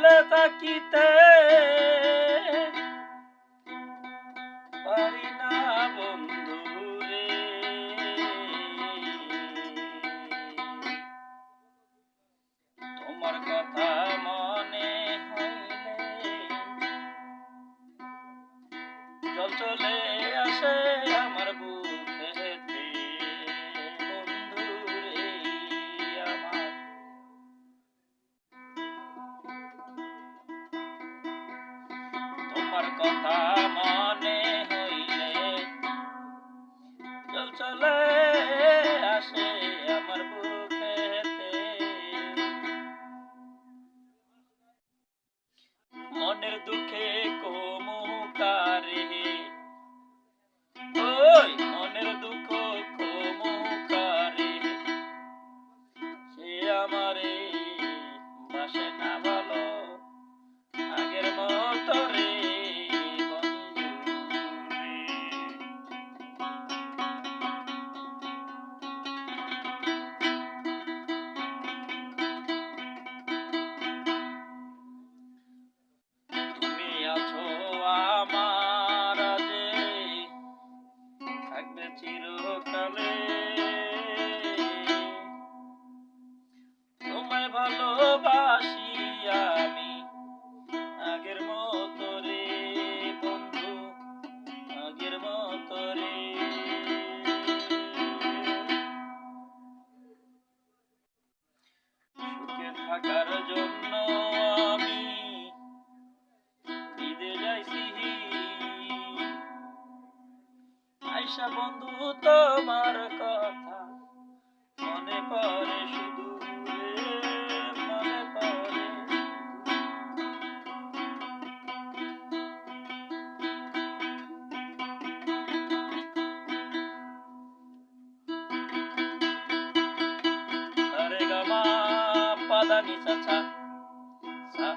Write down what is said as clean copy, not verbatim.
ভুলে থাকিতে পারি না বন্ধু রে। তোমার কথা মনে হইলে জল চলে আসে আমার বুকেতে বন্ধু রে আমার। তোমার কথা মনে হইলে জল চলে আসে আমার বুকেতে। মনের দুঃখে কোমুকারে, ওই মনের দুঃখ কোমুকারে, সে আমারে বাসে না ভালো আগের মতো রে বন্ধু রে। তুমি আছো আমার যে থাকবে চিরকালে, তোমায় ভালোবাসি আমি আগের মতো রে বন্ধু, আগের মতো রে। সুখে থাকার জন্য আমি বিদেশ যাইছি, আইসা বন্ধু তোমার কথা মনে পড়ে শুধু রে, মনে পড়ে। সারে গামা পাদা নি সা সা